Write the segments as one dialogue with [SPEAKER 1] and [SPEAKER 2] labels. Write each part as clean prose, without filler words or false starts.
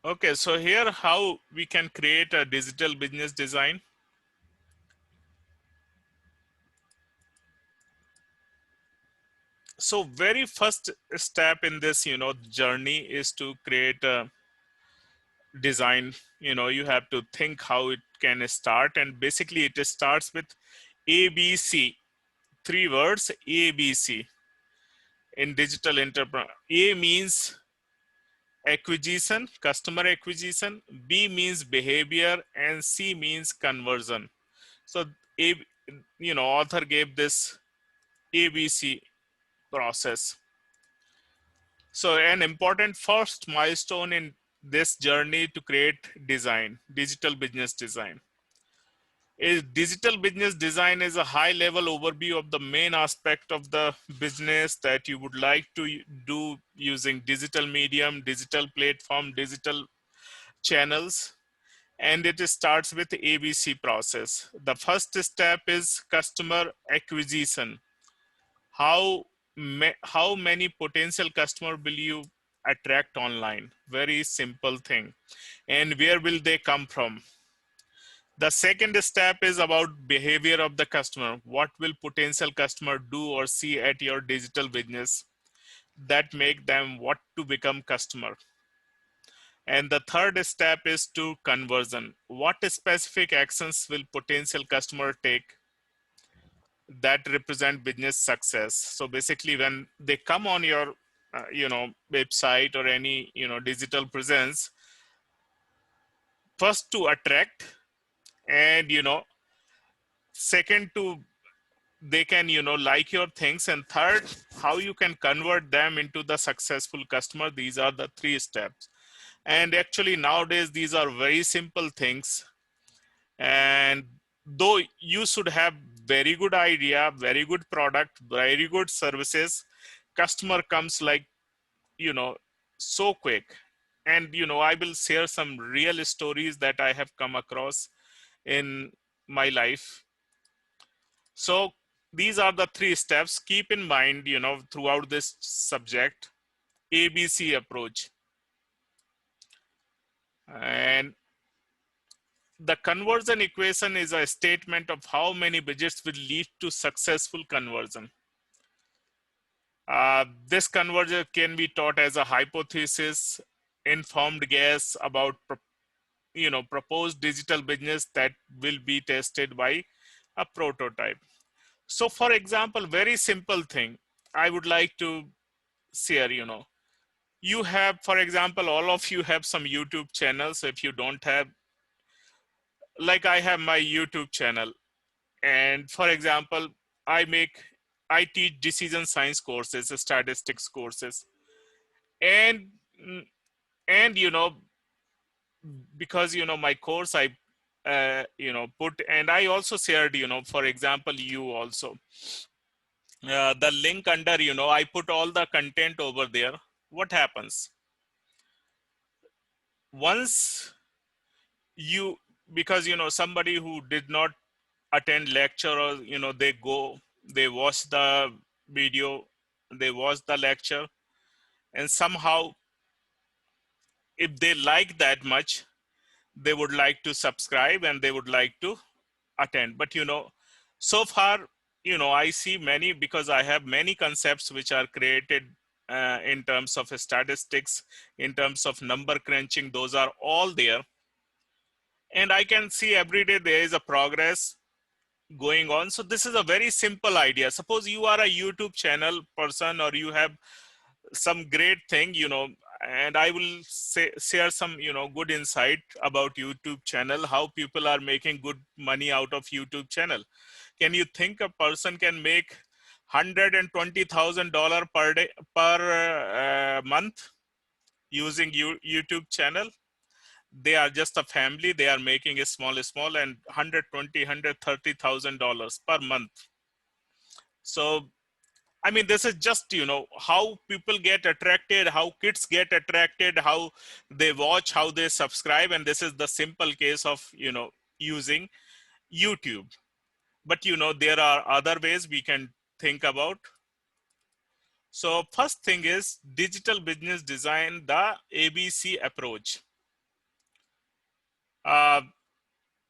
[SPEAKER 1] Okay, so here how we can create a digital business design. So very first step in this, journey is to create a design. You have to think how it can start, and basically it starts with ABC, three words, ABC in digital enterprise. A means acquisition, customer acquisition, B means behavior, and C means conversion. So a author gave this ABC process. So an important first milestone in this journey to create design, digital business design, is digital business design is a high level overview of the main aspect of the business that you would like to do using digital medium, digital platform, digital channels. And it starts with ABC process. The first step is customer acquisition. How many potential customer will you attract online? Very simple thing. And where will they come from? The second step is about behavior of the customer. What will potential customer do or see at your digital business that make them want to become customer? And the third step is to conversion. What specific actions will potential customer take that represent business success? So basically when they come on your website or any digital presence, first to attract, and second to they can like your things, and third how you can convert them into the successful customer. These are the three steps, and actually nowadays these are very simple things. And though you should have very good idea, very good product, very good services, customer comes like you know so quick. And I will share some real stories that I have come across in my life. So these are the three steps. Keep in mind, throughout this subject, ABC approach. And the conversion equation is a statement of how many budgets will lead to successful conversion. This conversion can be taught as a hypothesis, informed guess about proposed digital business that will be tested by a prototype. So for example, very simple thing I would like to share. You have, for example, all of you have some YouTube channels. So if you don't have, like I have my YouTube channel, and for example, I teach decision science courses, statistics courses, and and because my course I put, and I also shared, for example, you also the link under, I put all the content over there. What happens once you, because somebody who did not attend lecture, or they watch the video, they watch the lecture, and somehow if they like that much, they would like to subscribe and they would like to attend. But so far, I see many, because I have many concepts which are created in terms of statistics, in terms of number crunching, those are all there. And I can see every day there is a progress going on. So this is a very simple idea. Suppose you are a YouTube channel person, or you have some great thing, and I will share some, good insight about YouTube channel, how people are making good money out of YouTube channel. Can you think a person can make $120,000 per day, per month, using YouTube channel? They are just a family, they are making a small and 120, $130,000 per month. So I mean, this is just, how people get attracted, how kids get attracted, how they watch, how they subscribe. And this is the simple case of, using YouTube. But, there are other ways we can think about. So first thing is digital business design, the ABC approach. Uh,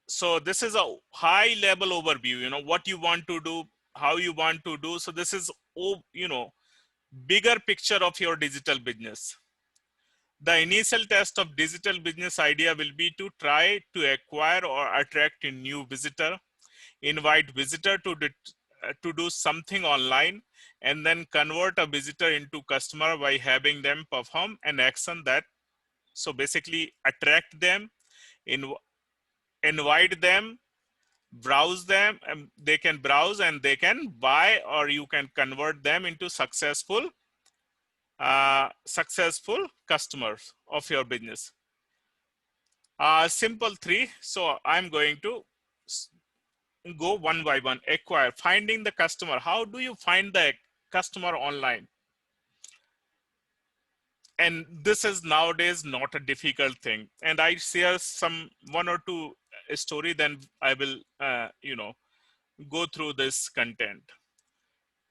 [SPEAKER 1] so this is a high level overview, you know, what you want to do, how you want to do. So this is, you know, bigger picture of your digital business. The initial test of digital business idea will be to try to acquire or attract a new visitor, invite visitor to do something online, and then convert a visitor into customer by having them perform an action that, so basically attract them, in, invite them, browse them, and they can browse and they can buy, or you can convert them into successful customers of your business. Simple three. So I'm going to go one by one. Acquire, finding the customer. How do you find the customer online? And this is nowadays not a difficult thing. And I share some one or two story, then I will, go through this content.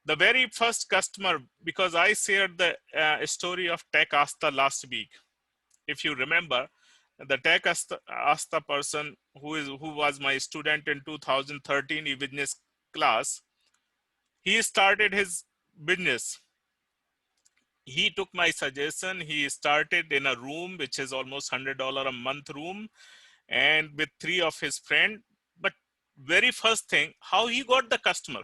[SPEAKER 1] The very first customer, because I shared the story of Tech Asta last week. If you remember, the Tech Asta person who was my student in 2013 e-business class, he started his business. He took my suggestion. He started in a room which is almost $100 a month room, and with three of his friends. But very first thing, how he got the customer?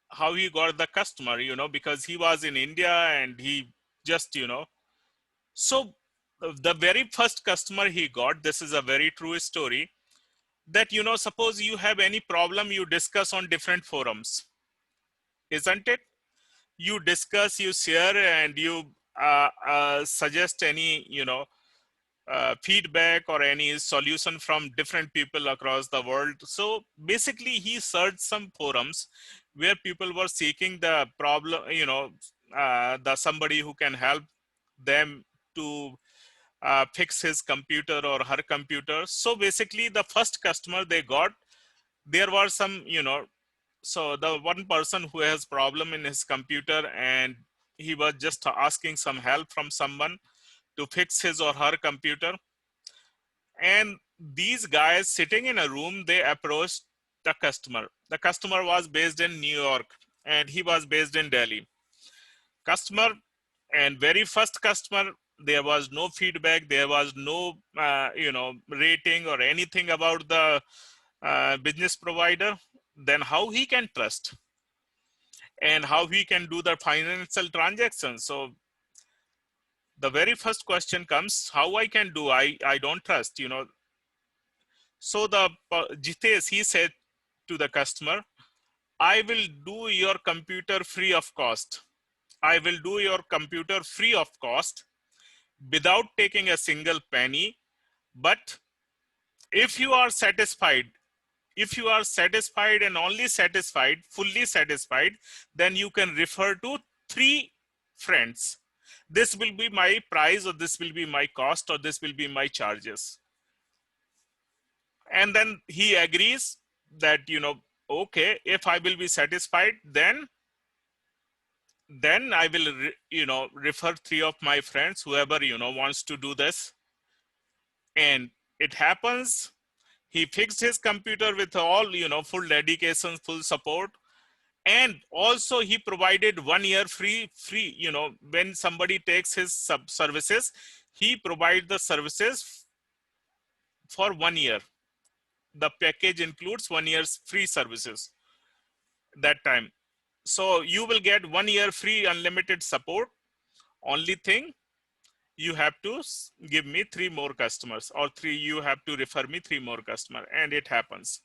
[SPEAKER 1] How he got the customer, you know, because he was in India and he just, you know, so the very first customer he got, this is a very true story, that, you know, suppose you have any problem, you discuss on different forums, isn't it? You discuss, you share, and you suggest any, you know, feedback or any solution from different people across the world. So basically he searched some forums where people were seeking the problem, you know, the somebody who can help them to fix his computer or her computer. So basically the first customer they got, there were some, you know, so the one person who has problem in his computer, and he was just asking some help from someone to fix his or her computer. And these guys sitting in a room, they approached the customer. The customer was based in New York and he was based in Delhi. Customer, and very first customer, there was no feedback, there was no rating or anything about the business provider. Then how he can trust, and how he can do the financial transactions? So the very first question comes, how I can do, I don't trust, you know. So the Jitesh, he said to the customer, I will do your computer free of cost. I will do your computer free of cost without taking a single penny. But if you are satisfied, if you are satisfied and only satisfied, fully satisfied, then you can refer to 3 friends. This will be my price, or this will be my cost, or this will be my charges. And then he agrees that, you know, okay, if I will be satisfied, then I will refer 3 of my friends, whoever, you know, wants to do this. And it happens, he fixed his computer with all, you know, full dedication, full support. And also he provided 1 year free, you know, when somebody takes his services, he provides the services for 1 year. The package includes 1 year's free services that time. So you will get 1 year free unlimited support. Only thing, you have to give me 3 more customers, or you have to refer me 3 more customers. And it happens.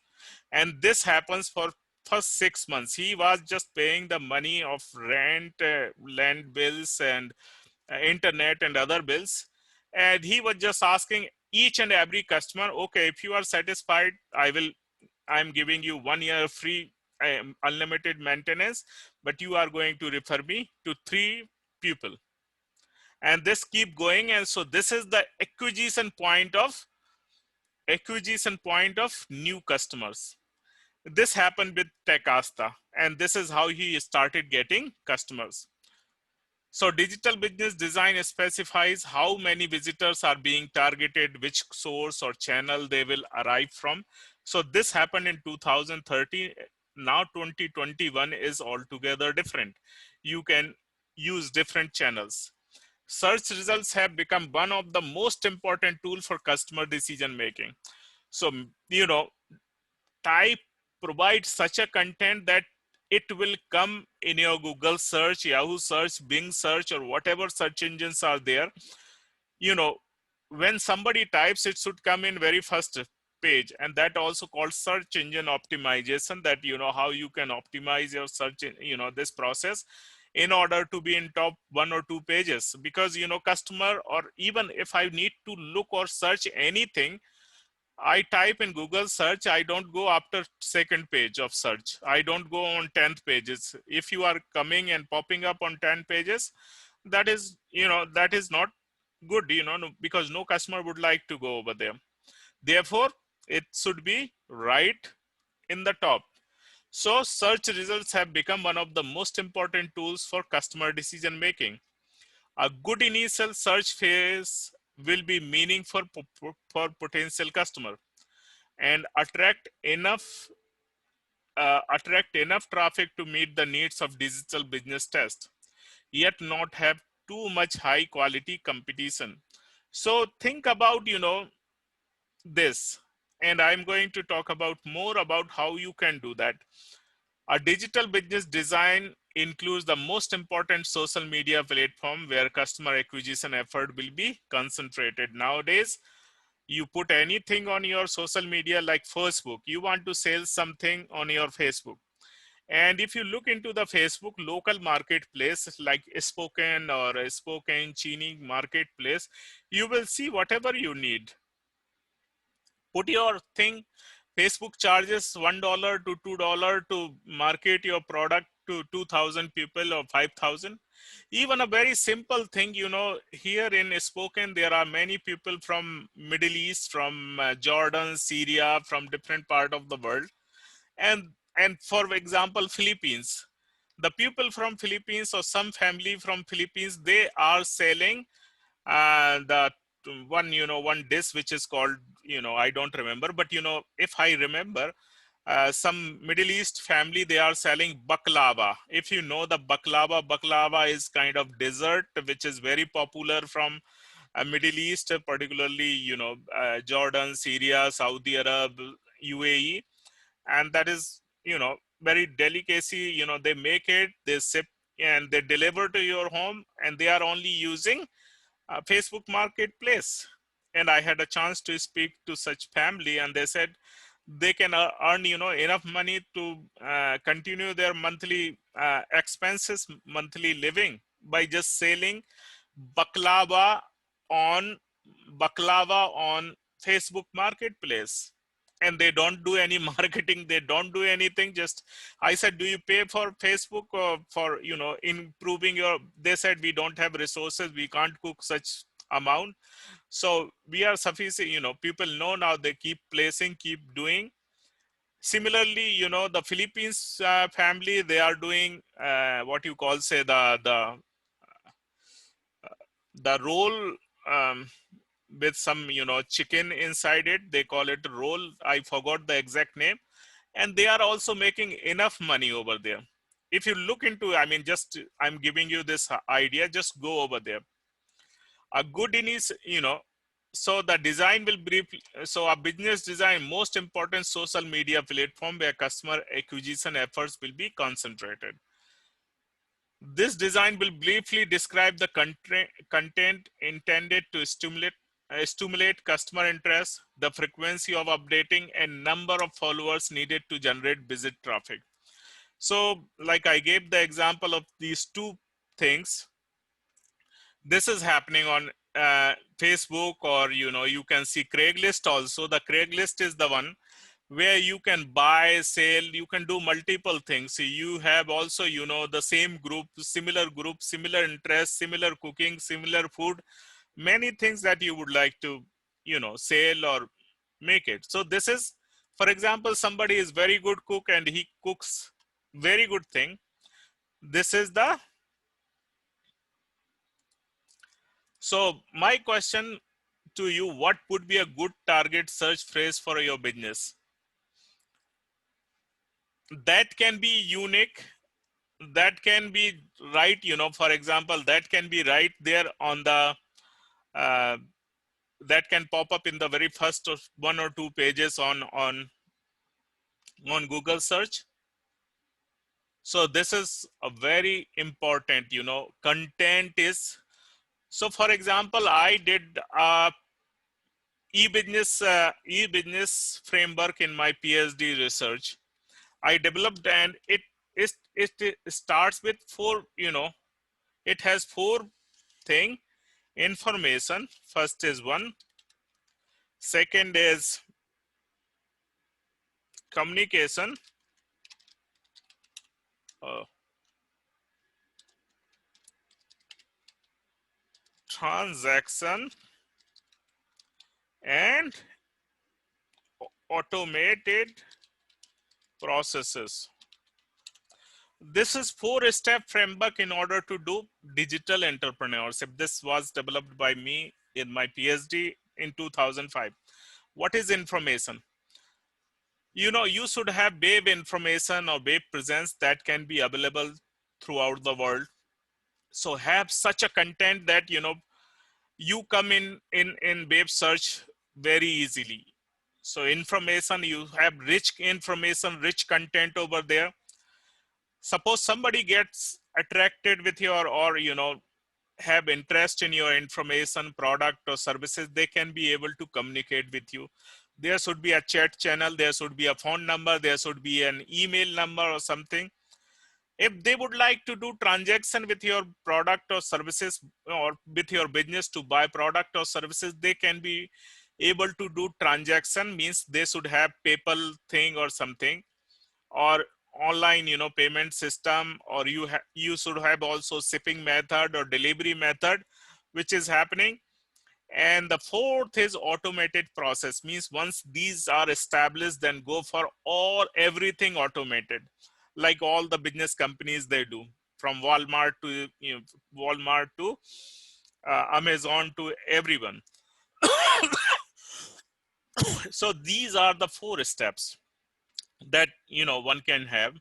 [SPEAKER 1] And this happens for first 6 months. He was just paying the money of rent, land bills, and internet and other bills. And he was just asking each and every customer, okay, if you are satisfied, I'm giving you 1 year free unlimited maintenance, but you are going to refer me to 3 people. And this keep going. And so this is the acquisition point of new customers. This happened with Tech Asta, and this is how he started getting customers. So digital business design specifies how many visitors are being targeted, which source or channel they will arrive from. So this happened in 2013. Now 2021 is altogether different. You can use different channels. Search results have become one of the most important tool for customer decision making. So, type provide such a content that it will come in your Google search, Yahoo search, Bing search, or whatever search engines are there. you know when somebody types, it should come in very first page, and that also called search engine optimization, that how you can optimize your search, this process, in order to be in top one or two pages. Because customer, or even if I need to look or search anything, I type in Google search, I don't go after second page of search. I don't go on 10th pages. If you are coming and popping up on 10 pages, that is not good, because no customer would like to go over there. Therefore, it should be right in the top. So search results have become one of the most important tools for customer decision making. A good initial search phase will be meaningful for potential customer, and attract enough traffic to meet the needs of digital business test, yet not have too much high quality competition. So think about this, and I'm going to talk about more about how you can do that. A digital business design includes the most important social media platform where customer acquisition effort will be concentrated. Nowadays, you put anything on your social media like Facebook, you want to sell something on your Facebook. And if you look into the Facebook local marketplace like Spoken or Spoken Chini marketplace, you will see whatever you need. Put your thing. Facebook charges $1 to $2 to market your product to 2,000 people or 5,000. Even a very simple thing, here in Spoken, there are many people from Middle East, from Jordan, Syria, from different part of the world. And for example, Philippines, the people from Philippines or some family from Philippines, they are selling the one dish which is called, I don't remember, but if I remember, some Middle East family, they are selling baklava. If you know the baklava is kind of dessert which is very popular from Middle East, particularly Jordan, Syria, Saudi Arab, UAE. And that is very delicacy. They make it, they ship, and they deliver to your home, and they are only using Facebook marketplace. And I had a chance to speak to such family, and they said they can earn enough money to continue their monthly expenses, monthly living, by just selling baklava on baklava on Facebook marketplace. And they don't do any marketing, they don't do anything. Just, I said, do you pay for Facebook or for improving your, they said, we don't have resources, we can't cook such amount. So we are sufficient, people know now, they keep placing, keep doing. Similarly, the Philippines family, they are doing what you call, say, the roll, um, with some chicken inside it, they call it roll, I forgot the exact name. And they are also making enough money over there. If you look into, I mean, just, I'm giving you this idea, just go over there. A good in is, so the design will brief. So a business design, most important social media platform where customer acquisition efforts will be concentrated. This design will briefly describe the content intended to stimulate customer interest, the frequency of updating, and number of followers needed to generate visit traffic. So, like I gave the example of these two things, this is happening on Facebook, or you can see Craigslist also. The Craigslist is the one where you can buy, sell, you can do multiple things. You have also the same group, similar interests, similar cooking, similar food, many things that you would like to sell or make it. So this is, for example, somebody is very good cook and he cooks very good thing. This is the So my question to you, what would be a good target search phrase for your business that can be unique, that can be right, for example, that can be right there on the uh, that can pop up in the very first of one or two pages on Google search. So this is a very important, content is. So for example, I did a e-business framework in my PhD research. I developed, and it starts with four, it has four thing: information. First is one. Second is communication. uh, Transaction, and automated processes. This is four-step framework in order to do digital entrepreneurship. This was developed by me in my PhD in 2005. What is information? You should have web information or web presence that can be available throughout the world. So have such a content that you come in web search very easily. So information, you have rich information, rich content over there. Suppose somebody gets attracted with your, or have interest in your information, product or services, they can be able to communicate with you. There should be a chat channel, there should be a phone number, there should be an email number or something. If they would like to do transaction with your product or services, or with your business to buy product or services, they can be able to do transaction, means they should have PayPal thing or something, or online payment system, or you should have also shipping method or delivery method which is happening. And the fourth is automated process, means once these are established, then go for everything automated, like all the business companies they do, from Walmart to Amazon to everyone. So these are the four steps that one can have.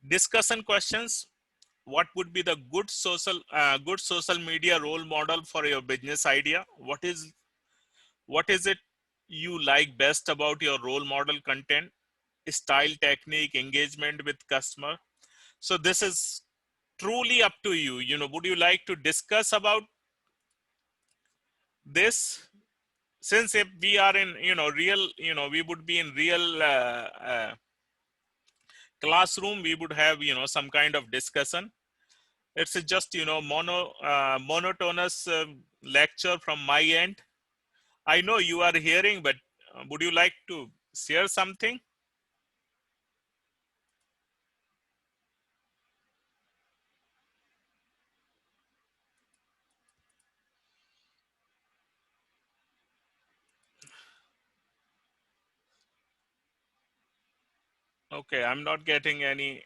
[SPEAKER 1] Discussion questions: what would be the good social media role model for your business idea? What is it you like best about your role model content? Style, technique, engagement with customer. So this is truly up to you. Would you like to discuss about this? Since if we are in real, we would be in real classroom, we would have some kind of discussion. It's just monotonous lecture from my end. I know you are hearing, but would you like to share something? Okay, I'm not getting any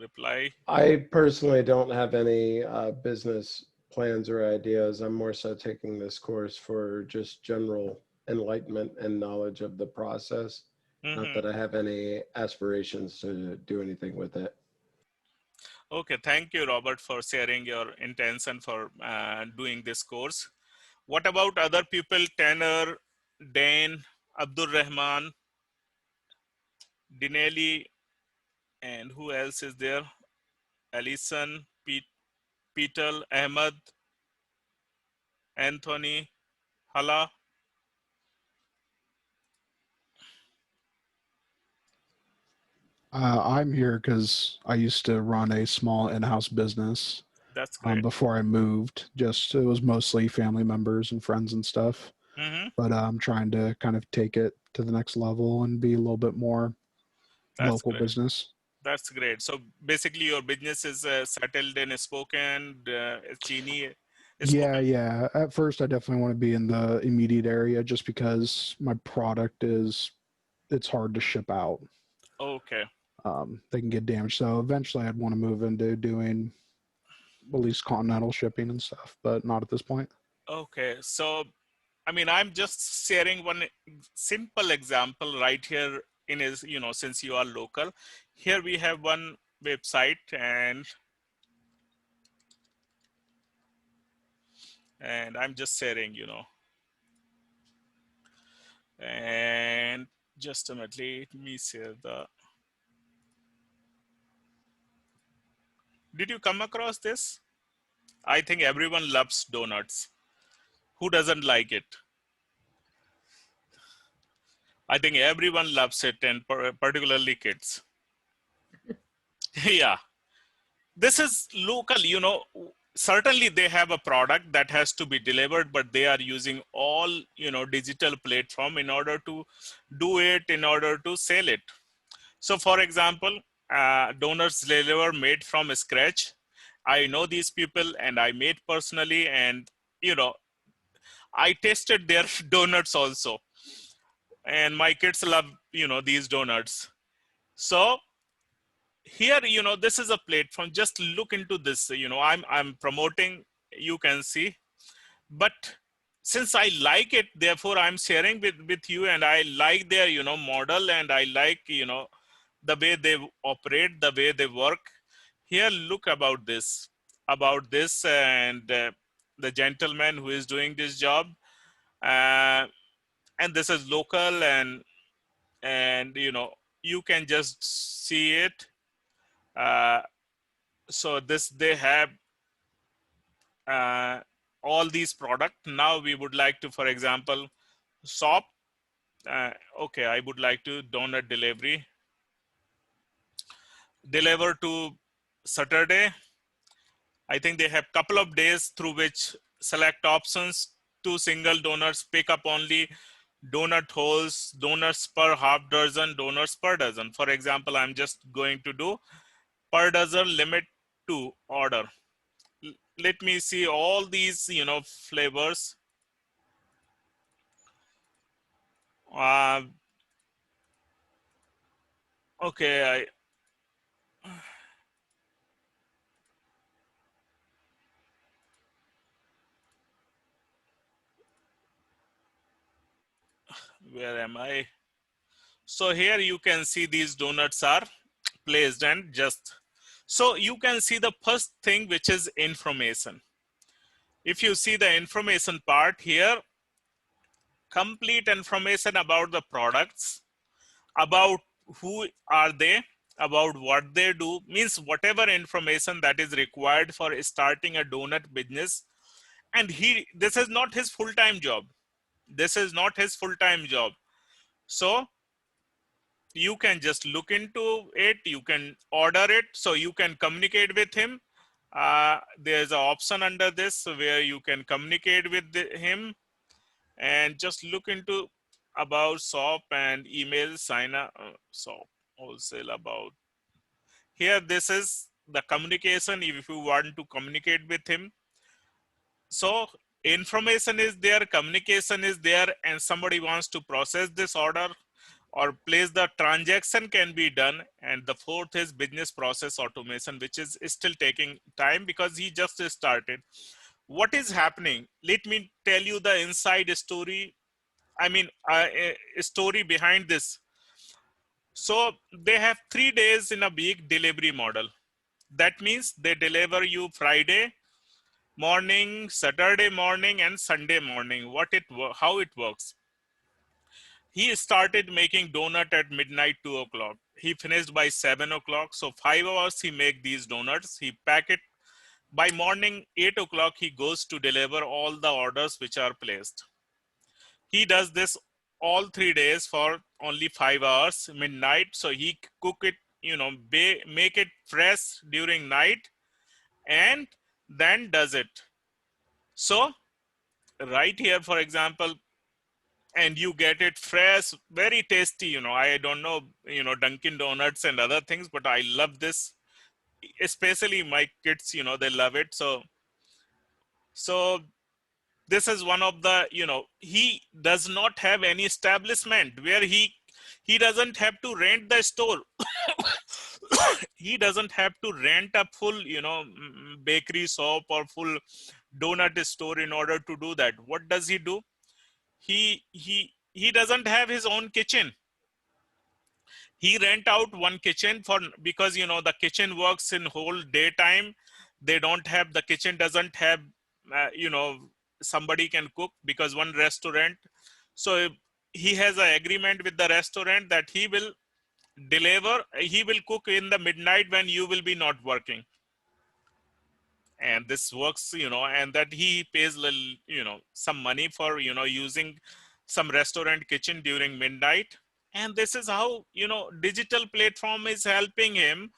[SPEAKER 1] reply.
[SPEAKER 2] I personally don't have any business plans or ideas. I'm more so taking this course for just general enlightenment and knowledge of the process. Not
[SPEAKER 1] Hmm.
[SPEAKER 2] that I have any aspirations to do anything with it.
[SPEAKER 1] Okay, thank you, Robert, for sharing your intention for doing this course. What about other people? Tanner, Dan, Abdul Rahman, Dinelli, and who else is there? Alison, Peter, Ahmed, Anthony, Hala.
[SPEAKER 3] I'm here because I used to run a small in-house business
[SPEAKER 1] That's great.
[SPEAKER 3] before I moved. Just it was mostly family members and friends and stuff.
[SPEAKER 1] Hmm.
[SPEAKER 3] But I'm trying to kind of take it to the next level and be a little bit more
[SPEAKER 1] That's
[SPEAKER 3] local
[SPEAKER 1] great.
[SPEAKER 3] business.
[SPEAKER 1] That's great. So basically, your business is settled in Spokane, Chini,
[SPEAKER 3] Yeah,
[SPEAKER 1] Spokane.
[SPEAKER 3] yeah. At first, I definitely want to be in the immediate area just because my product it's hard to ship out.
[SPEAKER 1] Okay.
[SPEAKER 3] They can get damaged. So eventually, I'd want to move into doing at least continental shipping and stuff, but not at this point.
[SPEAKER 1] Okay, so I mean, I'm just sharing one simple example right here in his, since you are local. Here we have one website, and I'm just sharing, and just a minute, let me share the. Did you come across this? I think everyone loves donuts. Who doesn't like it? I think everyone loves it, and particularly kids. Yeah, this is local. Certainly they have a product that has to be delivered, but they are using all digital platform in order to do it, in order to sell it. So for example, donuts deliver made from scratch. I know these people and I made personally, and you know I tasted their donuts also, and my kids love these donuts. So here, this is a platform. Just look into this. I'm promoting, you can see, but since I like it, therefore I'm sharing with you, and I like their model, and I like the way they operate, the way they work. Here, look about this, and the gentleman who is doing this job, uh, and this is local, and you can just see it. uh, so this, they have uh, all these product. Now we would like to, for example, shop. Okay, I would like to donut deliver to Saturday. I think they have couple of days through which select options, two single donuts, pick up only donut holes, donuts per half dozen, donuts per dozen. For example, I'm just going to do per dozen, limit to order. Let me see all these flavors. uh, okay, where am I? So here you can see these donuts are placed, and just so you can see the first thing, which is information. If you see the information part here, complete information about the products, about who are they, about what they do, means whatever information that is required for starting a donut business. And this is not his full-time job. This is not his full-time job. So you can just look into it, you can order it, so you can communicate with him. There's an option under this where you can communicate with him, and just look into about shop and email sign up. Shop wholesale about. Here, this is the communication if you want to communicate with him. So information is there, communication is there, and somebody wants to process this order or place the transaction can be done. And the fourth is business process automation, which is still taking time because he just started. What is happening? Let me tell you the inside story. I mean, a story behind this. So they have 3 days in a week delivery model. That means they deliver you Friday morning, Saturday morning, and Sunday morning. How it works? He started making donut at midnight, 2 o'clock. He finished by 7 o'clock. So 5 hours he make these donuts. He pack it. By morning 8 o'clock, he goes to deliver all the orders which are placed. He does this all 3 days for only 5 hours, midnight. So he cook it, make it fresh during night, and then does it. So right here, for example, and you get it fresh, very tasty. I don't know, Dunkin' Donuts and other things, but I love this, especially my kids, they love it. So this is one of the, he does not have any establishment where he doesn't have to rent the store. he doesn't have to rent a full, bakery shop or full donut store in order to do that. What does he do? He doesn't have his own kitchen. He rent out one kitchen for, because the kitchen works in whole daytime. They don't have, the kitchen doesn't have somebody can cook, because one restaurant. So he has an agreement with the restaurant that he will deliver, he will cook in the midnight when you will be not working. And this works, and that he pays some money for using some restaurant kitchen during midnight. And this is how digital platform is helping him,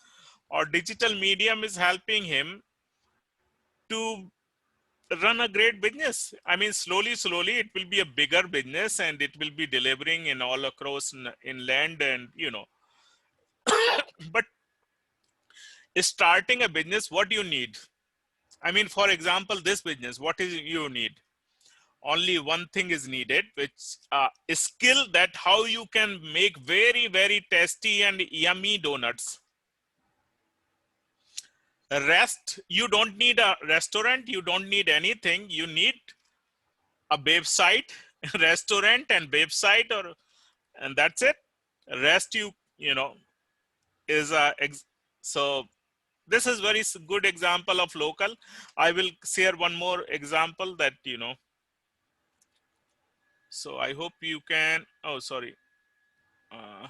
[SPEAKER 1] or digital medium is helping him to run a great business. I mean, slowly it will be a bigger business, and it will be delivering in all across inland, and but starting a business, what do you need? I mean, for example, this business, what is you need? Only one thing is needed, which a skill that how you can make very, very tasty and yummy donuts. Rest, you don't need a restaurant, you don't need anything. You need a website, restaurant and website, and that's it. Rest, is a so this is very good example of local. I will share one more example that so I hope you can. Oh, sorry. uh,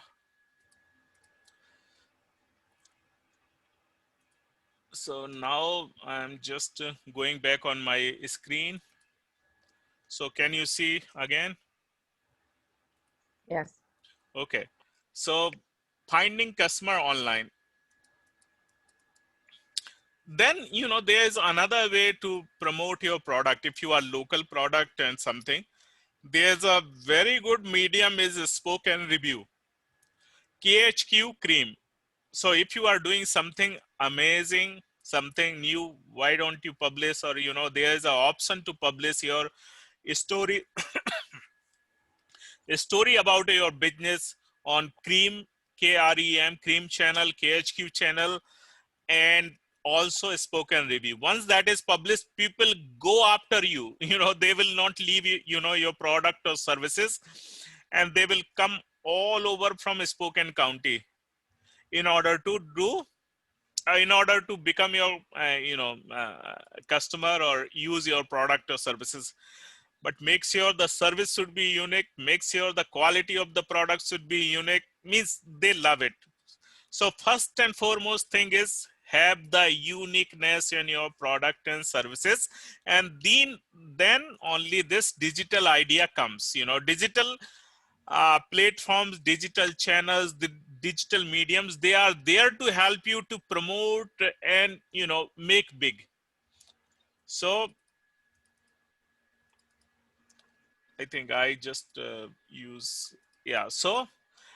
[SPEAKER 1] so now I'm just going back on my screen. So can you see again?
[SPEAKER 4] Yes.
[SPEAKER 1] Okay. So finding customer online. Then there's another way to promote your product. If you are local product and something, there's a very good medium is a spoken review. KHQ cream. So if you are doing something amazing, something new, why don't you publish? Or there's an option to publish your story a story about your business on cream, KREM, cream channel, KHQ channel, and also a spoken review. Once that is published, people go after you. They will not leave your product or services, and they will come all over from Spokane County in order to do in order to become your customer or use your product or services. But make sure the service should be unique, make sure the quality of the product should be unique, means they love it. So first and foremost thing is have the uniqueness in your product and services, and then only this digital idea comes. Digital platforms, digital channels, the digital mediums, they are there to help you to promote and make big. So I think I just use, yeah. So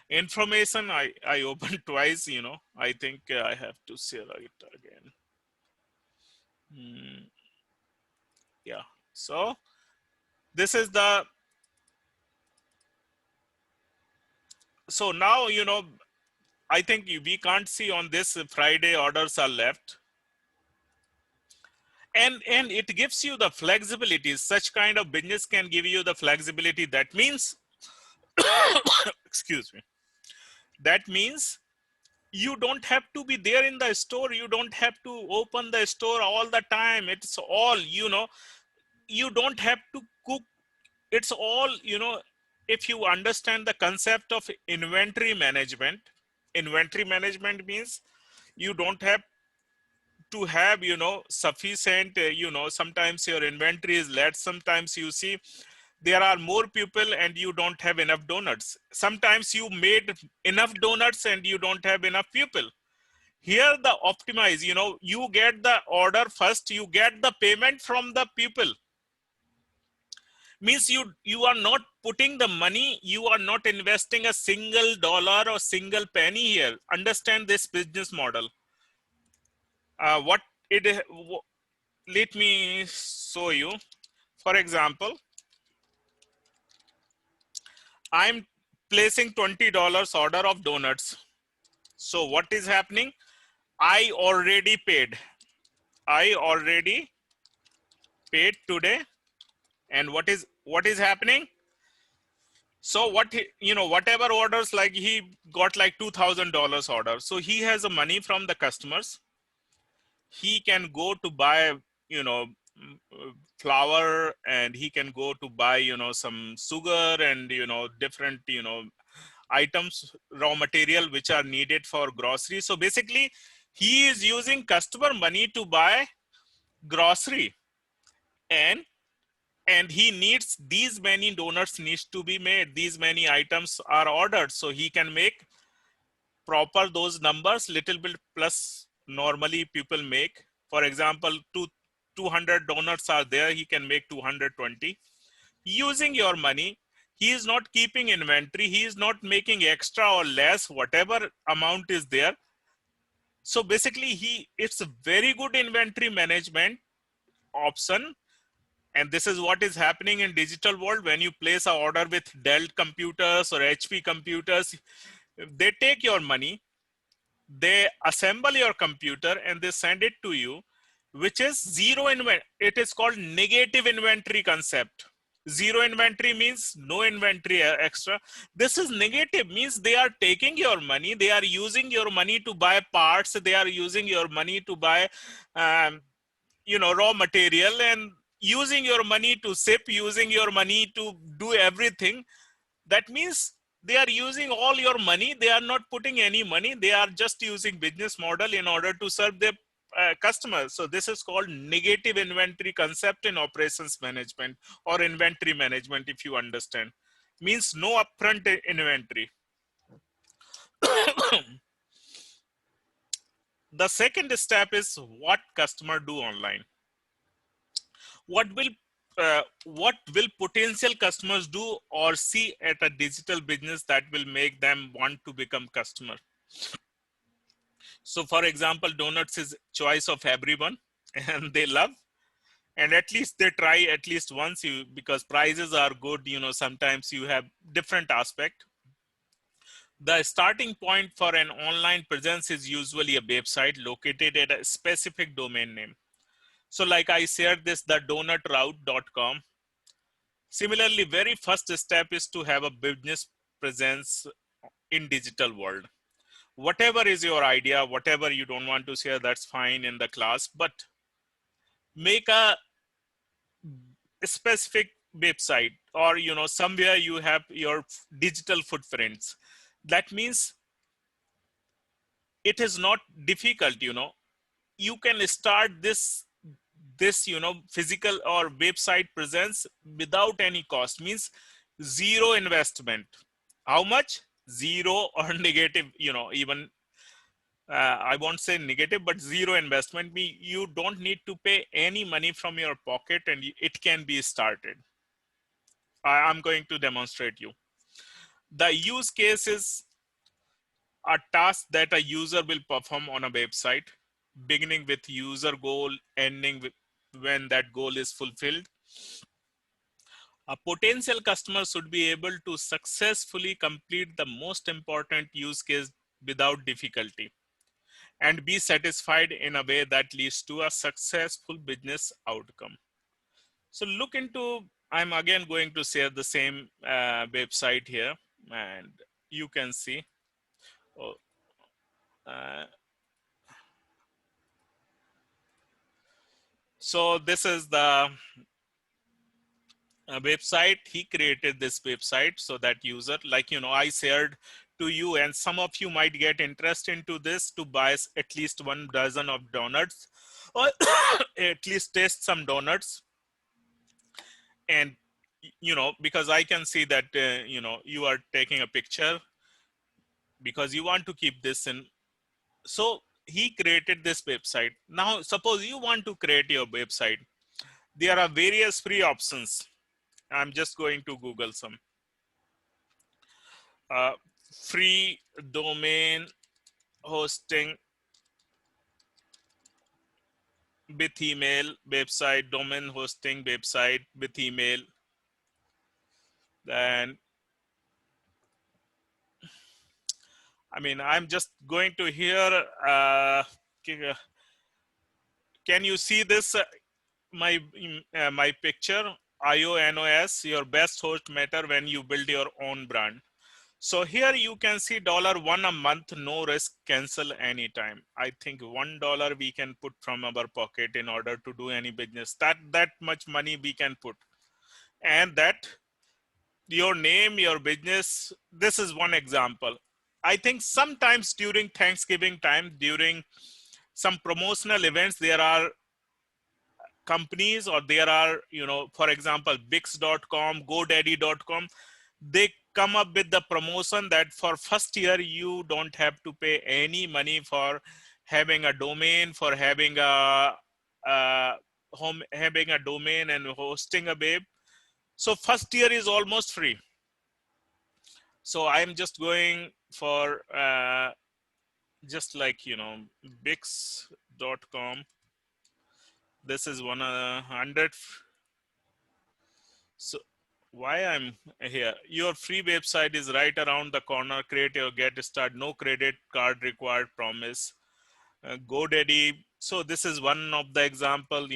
[SPEAKER 1] information I opened twice. I think I have to share it again. Yeah. So this is the, so now I think we can't see on this Friday orders are left. And it gives you the flexibility. Such kind of business can give you the flexibility. That means excuse me, that means you don't have to be there in the store, you don't have to open the store all the time. It's all, you don't have to cook. It's all, if you understand the concept of inventory management means you don't have to have sufficient, sometimes your inventory is less. Sometimes you see there are more people and you don't have enough donuts. Sometimes you made enough donuts and you don't have enough people. Here the optimize, you get the order first, you get the payment from the people. Means you are not putting the money, you are not investing a single dollar or single penny here. Understand this business model. What it, let me show you. For example, I'm placing $20 order of donuts. So what is happening? I already paid. I already paid today. And what is happening? So what whatever orders, like he got like $2,000 order. So he has the money from the customers. He can go to buy, you know, flour, and he can go to buy, some sugar and, different, items, raw material which are needed for grocery. So basically he is using customer money to buy grocery, and he needs these many donuts needs to be made, these many items are ordered, so he can make proper those numbers, little bit plus normally people make. For example, 200 donuts are there, he can make 220 using your money. He is not keeping inventory, he is not making extra or less, whatever amount is there. So basically it's a very good inventory management option. And this is what is happening in digital world. When you place an order with Dell computers or HP computers, they take your money, they assemble your computer, and they send it to you, which is zero inventory. It is called negative inventory concept. Zero inventory means no inventory extra. This is negative, means they are taking your money, they are using your money to buy parts, they are using your money to buy raw material, and using your money to ship, using your money to do everything. That means they are using all your money, they are not putting any money, they are just using business model in order to serve their customers. So this is called negative inventory concept in operations management, or inventory management, if you understand. Means no upfront inventory. The second step is what customer do online. what will what will potential customers do or see at a digital business that will make them want to become customer? So for example, donuts is choice of everyone and they love, and at least they try at least once, you because prices are good, sometimes you have different aspect. The starting point for an online presence is usually a website located at a specific domain name. So like I shared this, the donutroute.com. Similarly, very first step is to have a business presence in digital world. Whatever is your idea, whatever you don't want to share, that's fine in the class, but make a specific website, or somewhere you have your digital footprints. That means it is not difficult. You can start this physical or website presence without any cost. Means zero investment. How much? Zero or negative, even I won't say negative, but zero investment. You don't need to pay any money from your pocket, and it can be started. I'm going to demonstrate you. The use case is a task that a user will perform on a website, beginning with user goal, ending with when that goal is fulfilled. A potential customer should be able to successfully complete the most important use case without difficulty and be satisfied in a way that leads to a successful business outcome. So look into, I'm again going to share the same website here, and you can see. Oh, uh, so this is the website. He created this website so that user, like, I shared to you, and some of you might get interest into this to buy at least 1 dozen of donuts, or at least taste some donuts. And because I can see that you are taking a picture because you want to keep this in. So he created this website. Now suppose you want to create your website. There are various free options. I'm just going to Google some uh, free domain hosting with email website, domain hosting website with email. And I mean, I'm just going to here Can you see this? My picture, IONOS, your best host matter when you build your own brand. So here you can see $1 a month, no risk, cancel anytime. I think $1 we can put from our pocket in order to do any business. That much money we can put, and that your name, your business. This is one example. I think sometimes during Thanksgiving time, during some promotional events, there are companies, or there are, for example, bix.com, godaddy.com, they come up with the promotion that for first year you don't have to pay any money for having a domain, for having a home, having a domain and hosting a web. So first year is almost free. So I'm just going for just like, bix.com. This is 100. So why I'm here? Your free website is right around the corner. Create your get start. No credit card required. Promise. GoDaddy. So this is one of the example.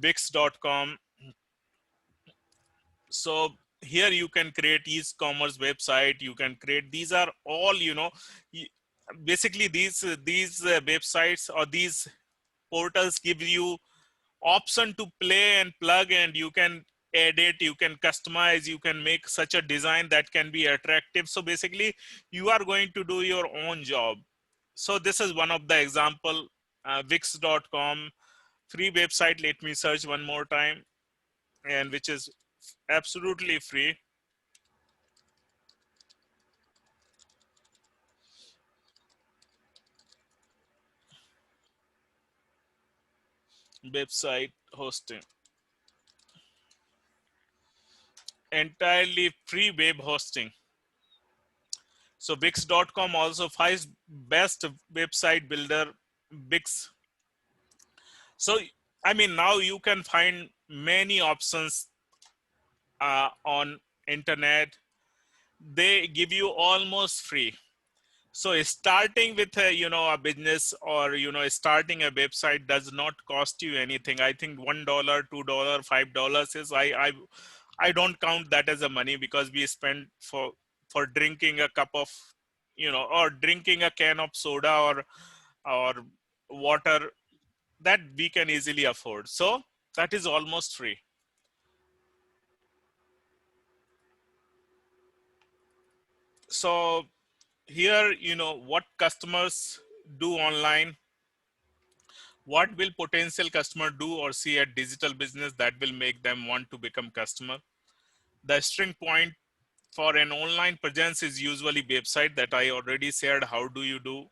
[SPEAKER 1] Wix.com. So here you can create e-commerce website. You can create. These are all basically these websites or these portals give you option to play and plug, and you can edit, you can customize, you can make such a design that can be attractive. So basically you are going to do your own job. So this is one of the example. Wix.com, free website. Let me search one more time, and which is absolutely free. Website hosting, entirely free web hosting. So Wix.com also finds best website builder. Wix. So I mean, now you can find many options on internet. They give you almost free. So starting with a business, or starting a website does not cost you anything. I think $1, $2, $5 is, I don't count that as a money, because we spend for drinking a cup of, or drinking a can of soda, or water, that we can easily afford. So that is almost free. So here, what customers do online, what will potential customer do or see at digital business that will make them want to become customer. The string point for an online presence is usually website, that I already shared. How do you do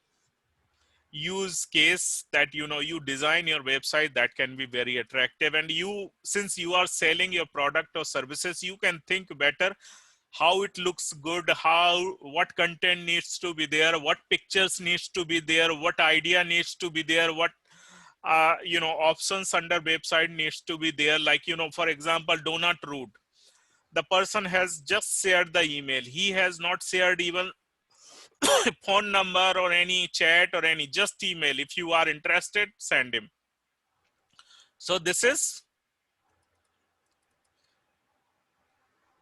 [SPEAKER 1] use case that you design your website that can be very attractive, and you, since you are selling your product or services, you can think better how it looks good, what content needs to be there, what pictures needs to be there, what idea needs to be there, what options under website needs to be there. Like, for example, donut route, the person has just shared the email, he has not shared even phone number or any chat or any, just email. If you are interested, send him. So this is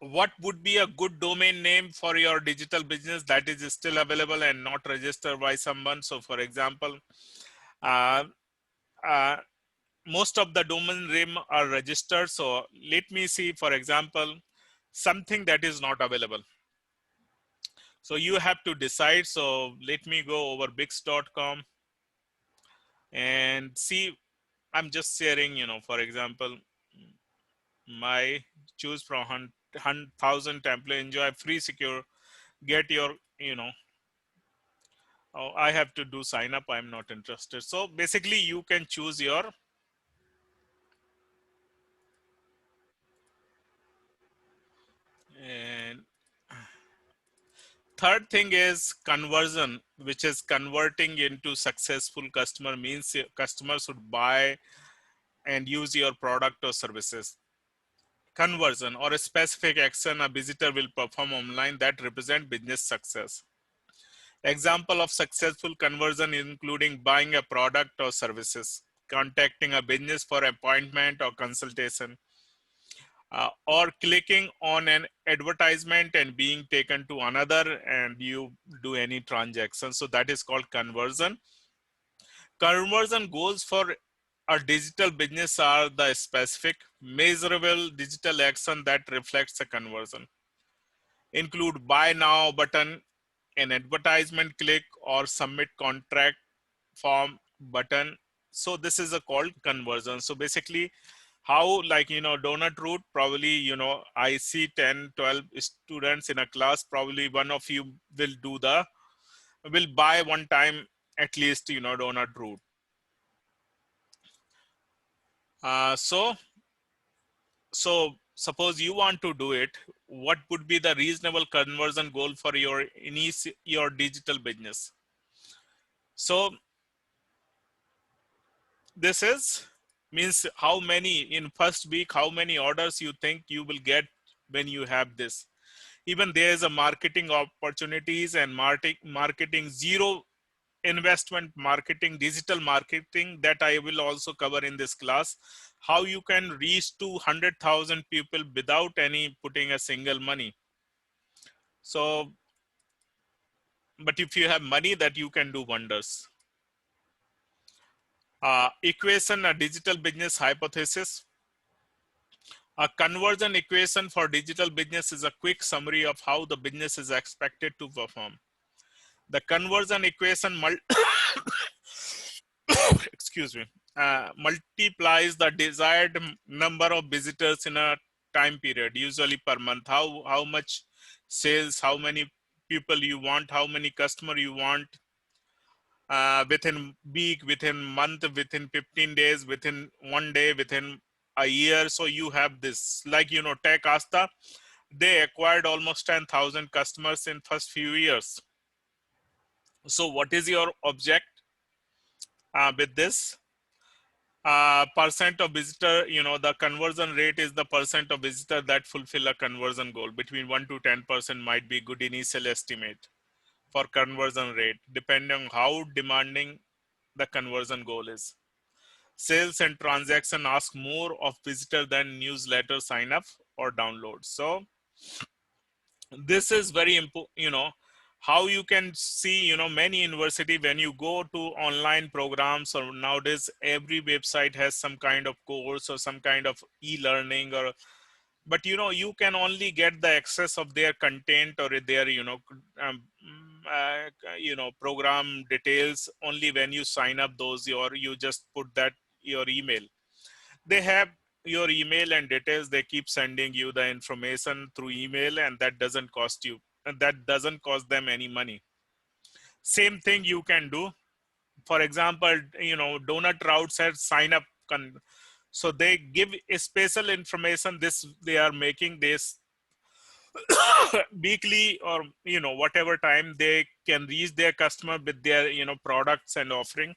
[SPEAKER 1] what would be a good domain name for your digital business that is still available and not registered by someone. So for example, uh, uh, most of the domain name are registered. So let me see, for example, something that is not available. So you have to decide. So let me go over bix.com and see. I'm just sharing, for example, my choose from 1,000 template, enjoy free secure, get your, oh, I have to do sign up. I'm not interested. So basically you can choose your, and third thing is conversion, which is converting into successful customer, means customers should buy and use your product or services. Conversion, or a specific action a visitor will perform online that represent business success. Example of successful conversion including buying a product or services, contacting a business for appointment or consultation, or clicking on an advertisement and being taken to another and you do any transaction. So that is called conversion. Conversion goals for a digital business are the specific, measurable digital action that reflects a conversion. Include buy now button, an advertisement click, or submit contract form button. So this is a called conversion. So basically how, like, donut route, probably, I see 10, 12 students in a class, probably one of you will buy one time at least, donut route. So suppose you want to do it, what would be the reasonable conversion goal for your digital business? So this is means how many in first week, how many orders you think you will get when you have this. Even there is a marketing opportunities and marketing zero investment marketing, digital marketing, that I will also cover in this class. How you can reach 200,000 people without any putting a single money. So, but if you have money, that you can do wonders. Equation, a digital business hypothesis. A conversion equation for digital business is a quick summary of how the business is expected to perform. The conversion equation excuse me, multiplies the desired number of visitors in a time period, usually per month. How much sales, how many people you want, how many customer you want, within week, within month, within 15 days, within 1 day, within a year. So you have this, like, Tech Asta, they acquired almost 10,000 customers in first few years. So what is your object with this? Percent of visitor, the conversion rate is the percent of visitor that fulfill a conversion goal. Between 1 to 10% might be good initial estimate for conversion rate, depending on how demanding the conversion goal is. Sales and transaction ask more of visitor than newsletter sign up or download. So this is very important, how you can see, many university, when you go to online programs, or nowadays every website has some kind of course or some kind of e-learning, or but you can only get the access of their content or their um, program details only when you sign up those, or you just put that your email. They have your email and details, they keep sending you the information through email, and that doesn't cost you, and that doesn't cost them any money. Same thing you can do. For example, donut route says sign up so they give a special information, this they are making this weekly, or whatever time they can reach their customer with their products and offering.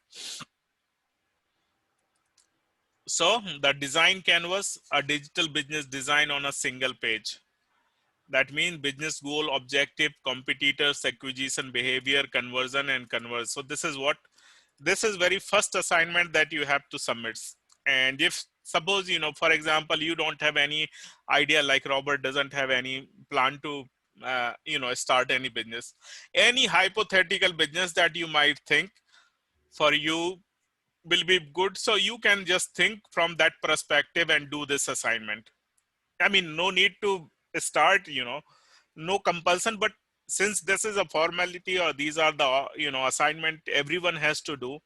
[SPEAKER 1] So the design canvas, a digital business design on a single page. That means business goal, objective, competitors, acquisition, behavior, conversion, and converse. So this is very first assignment that you have to submit. And if suppose, for example, you don't have any idea, like Robert doesn't have any plan to, start any business, any hypothetical business that you might think for you will be good. So you can just think from that perspective and do this assignment. I mean, no need to start, no compulsion, but since this is a formality, or these are the, assignment everyone has to do,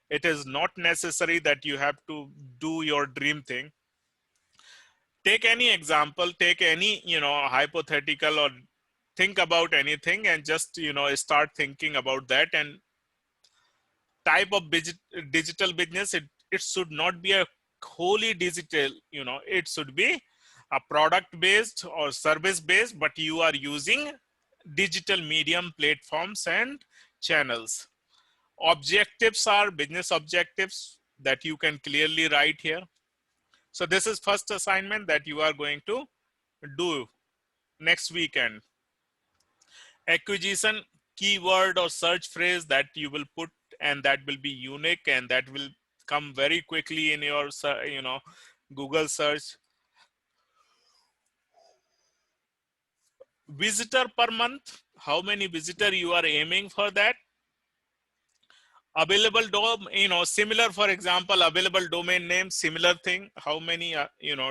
[SPEAKER 1] it is not necessary that you have to do your dream thing. Take any example, take any, hypothetical, or think about anything, and just, start thinking about that. And type of digital business, it should not be a wholly digital, it should be a product based or service based, but you are using digital medium platforms and channels. Objectives are business objectives that you can clearly write here. So this is first assignment that you are going to do next weekend. Acquisition, keyword or search phrase that you will put, and that will be unique, and that will come very quickly in your Google search. Visitor per month, how many visitor you are aiming for that. Available similar, for example, available domain name, similar thing, how many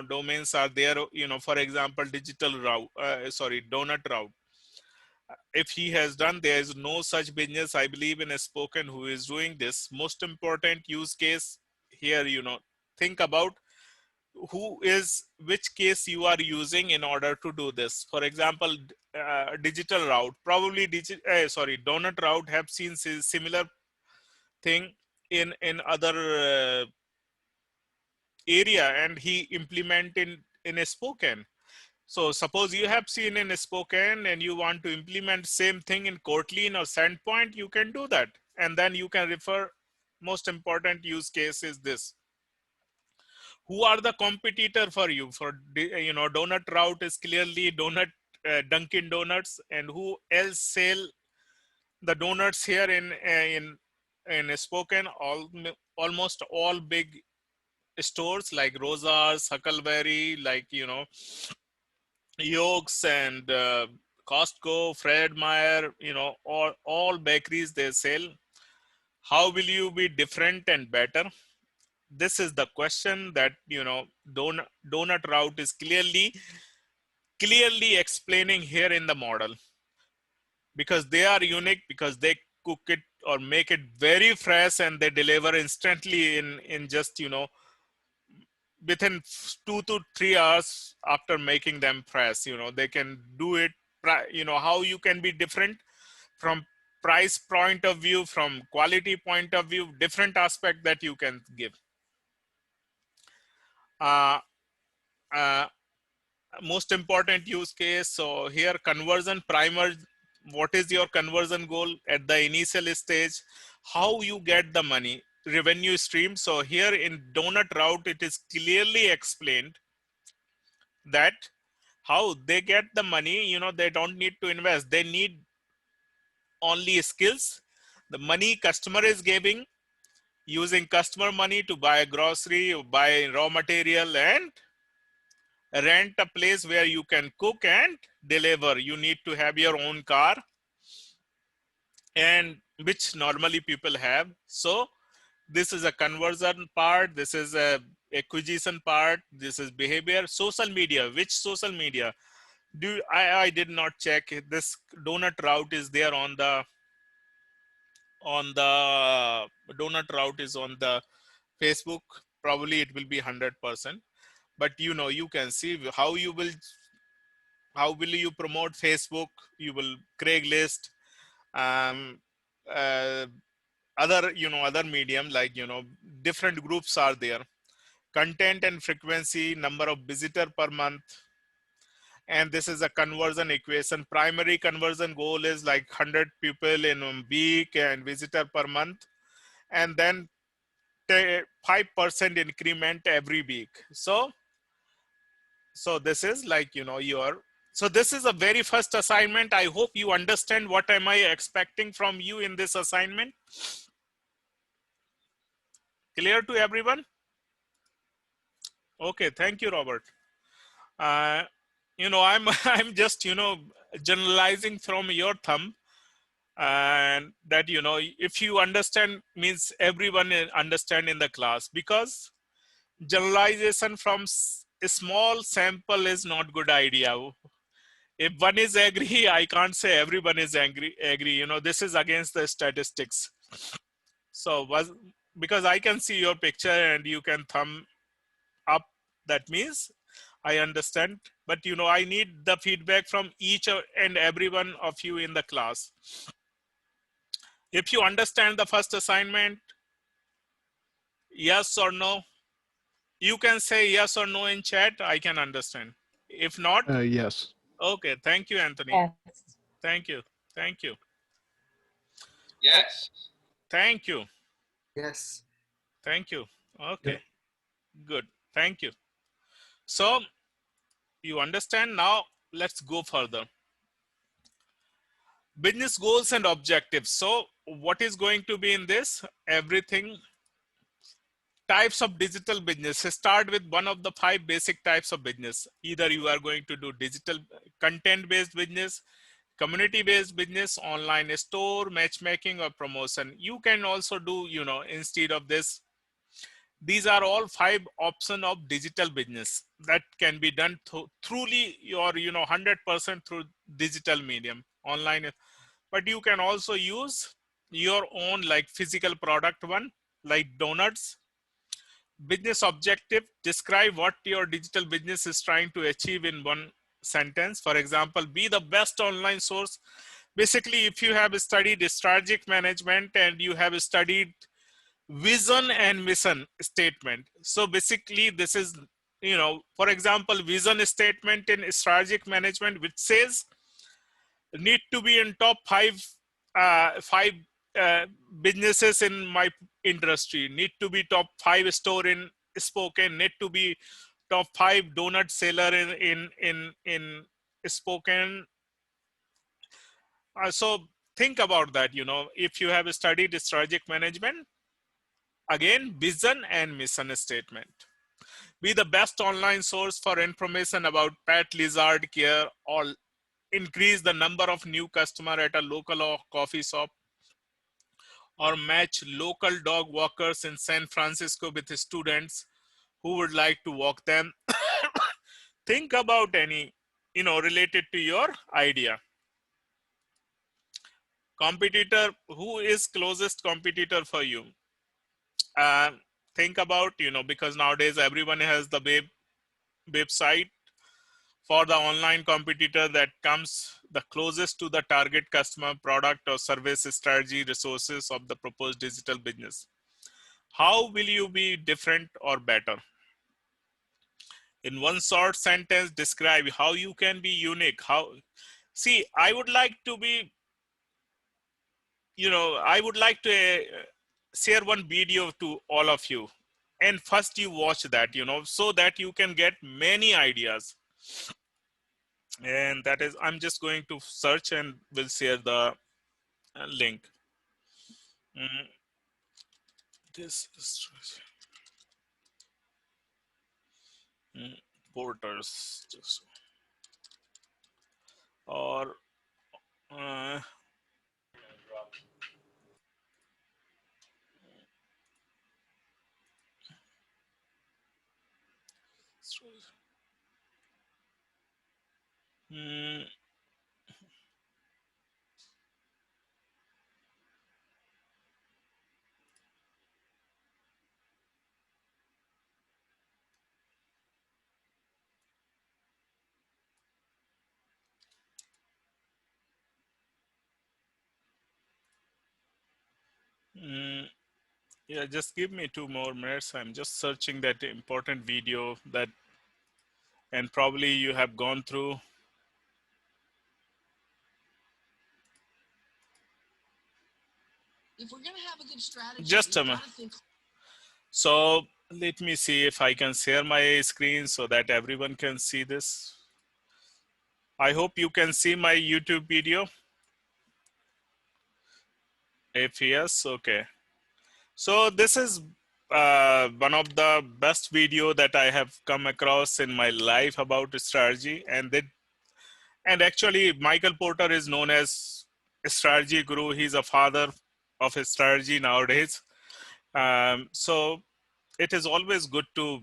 [SPEAKER 1] domains are there, for example, digital route, donut route. If he has done, there is no such business, I believe, in a spoken who is doing this. Most important use case here, think about which case you are using in order to do this. For example, digital route, probably donut route have seen similar thing in other area, and he implement in a spoken. So suppose you have seen in a spoken and you want to implement same thing in Kotlin or Sandpoint, you can do that, and then you can refer. Most important use case is this. Who are the competitor for you? For donut route is clearly donut, Dunkin Donuts, and who else sell the donuts here in spoken? Almost all big stores like Rosa's, Huckleberry, like Yokes, and Costco, Fred Meyer, all bakeries, they sell. How will you be different and better? This is the question that donut route is clearly explaining here in the model, because they are unique, because they cook it or make it very fresh, and they deliver instantly in just within 2 to 3 hours after making them fresh. They can do it. How you can be different from price point of view, from quality point of view, different aspect that you can give. uh, uh, Most important use case. So here, conversion primer. What is your conversion goal at the initial stage? How you get the money, revenue stream. So here in donut route, it is clearly explained that how they get the money. They don't need to invest, they need only skills. The money customer is giving, using customer money to buy grocery, buy raw material, and rent a place where you can cook and deliver. You need to have your own car, and which normally people have. So this is a conversion part, this is a acquisition part, this is behavior. Social media, which social media do I did not check. This donut route is there on the donut route is on the Facebook. Probably it will be 100%, but you can see how will you promote Facebook. You will Craigslist, um, uh, other medium, like different groups are there. Content and frequency, number of visitor per month, and this is a conversion equation. Primary conversion goal is like 100 people in a week and visitor per month, and then 5% increment every week. So this is like your. So this is a very first assignment. I hope you understand what am I expecting from you in this assignment. Clear to everyone? Okay, thank you, Robert. uh, I'm I'm just generalizing from your thumb, and that if you understand, means everyone understand in the class, because generalization from a small sample is not good idea. If one is agree, I can't say everyone is agree. This is against the statistics. So because I can see your picture and you can thumb up, that means I understand. But I need the feedback from each and every one of you in the class. If you understand the first assignment, yes or no, you can say yes or no in chat. I can understand. If not,
[SPEAKER 3] Yes.
[SPEAKER 1] okay. Thank you, Anthony.
[SPEAKER 4] Yes.
[SPEAKER 1] Thank you. Thank you. Oh,
[SPEAKER 5] Yes.
[SPEAKER 1] thank you.
[SPEAKER 5] Yes.
[SPEAKER 1] Thank you. Okay. Good. Thank you. So you understand now. Let's go further. Business goals and objectives. So what is going to be in this? Everything. Types of digital business. Start with one of the 5 basic types of business. Either you are going to do digital content based business, community based business, online store, matchmaking, or promotion. You can also do, instead of this, these are all 5 options of digital business that can be done truly your 100% through digital medium online. But you can also use your own like physical product one, like donuts. Business objective: describe what your digital business is trying to achieve in one sentence. For example, be the best online source. Basically, if you have studied strategic management and you have studied vision and mission statement, so basically this is, for example, vision statement in strategic management, which says need to be in top five businesses in my industry, need to be top 5 store in Spokane, need to be top 5 donut seller in Spokane. So think about that. If you have studied strategic management, again, vision and mission statement. Be the best online source for information about pet lizard care, or increase the number of new customer at a local or coffee shop, or match local dog walkers in San Francisco with students who would like to walk them. Think about any, related to your idea. Competitor: who is closest competitor for you? uh, think about, because nowadays everyone has the website. For the online competitor that comes the closest to the target customer, product or service, strategy, resources of the proposed digital business. How will you be different or better? In one short sentence, describe how you can be unique. See, I would like to be, I would like to share one video to all of you. And first you watch that, so that you can get many ideas. And that is, I'm just going to search and will share the link. Mm, this is porters, or uh, mm, mm, yeah, just give me 2 more minutes. I'm just searching that important video that, and probably you have gone through. If we're gonna have a good strategy, just a minute. So let me see if I can share my screen so that everyone can see this. I hope you can see my YouTube video. If yes, okay. So this is one of the best video that I have come across in my life about strategy, and actually Michael Porter is known as a strategy guru. He's a father of strategy nowadays. So it is always good to,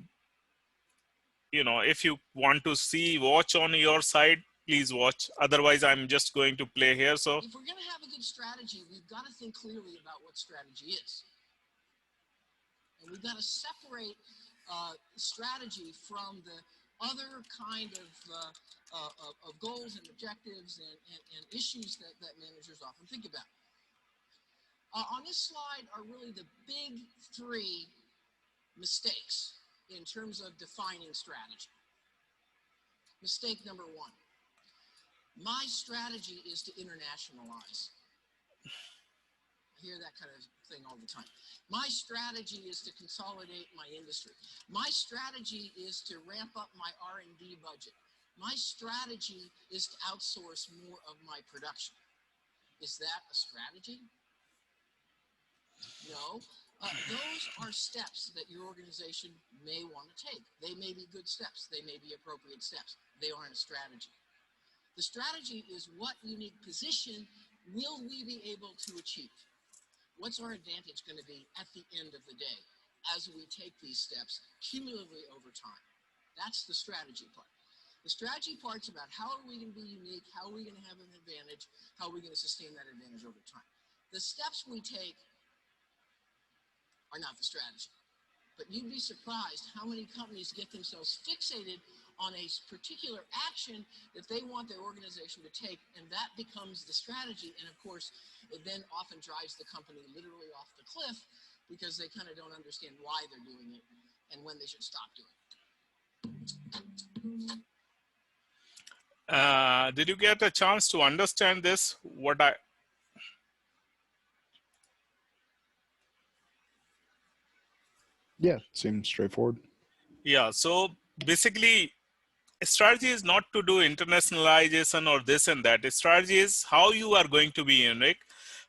[SPEAKER 1] if you want to watch on your side, please watch. Otherwise, I'm just going to play here. So if we're going to have a good strategy, we've got to think clearly about what strategy is. And we've got to separate strategy from the other kind of goals and objectives and issues that managers often think about. On this slide are really the big 3 mistakes in terms of defining strategy. Mistake number 1. My strategy is to internationalize. I hear that kind of thing all the time. My strategy is to consolidate my industry. My strategy is to ramp up my R&D budget. My strategy is to outsource more of my production.
[SPEAKER 4] Is that a strategy? No. Those are steps that your organization may want to take. They may be good steps. They may be appropriate steps. They aren't a strategy. The strategy is what unique position will we be able to achieve? What's our advantage going to be at the end of the day as we take these steps cumulatively over time? That's the strategy part. The strategy part's about how are we going to be unique, how are we going to have an advantage, how are we going to sustain that advantage over time. The steps we take are not the strategy. But you'd be surprised how many companies get themselves fixated on a particular action that they want their organization to take, and that becomes the strategy. And of course, it then often drives the company literally off the cliff because they kind of don't understand why they're doing it and when they should stop doing it.
[SPEAKER 1] Did you get a chance to understand this?
[SPEAKER 3] Yeah, seems straightforward.
[SPEAKER 1] Yeah, so basically, strategy is not to do internationalization or this and that. Strategy is how you are going to be unique,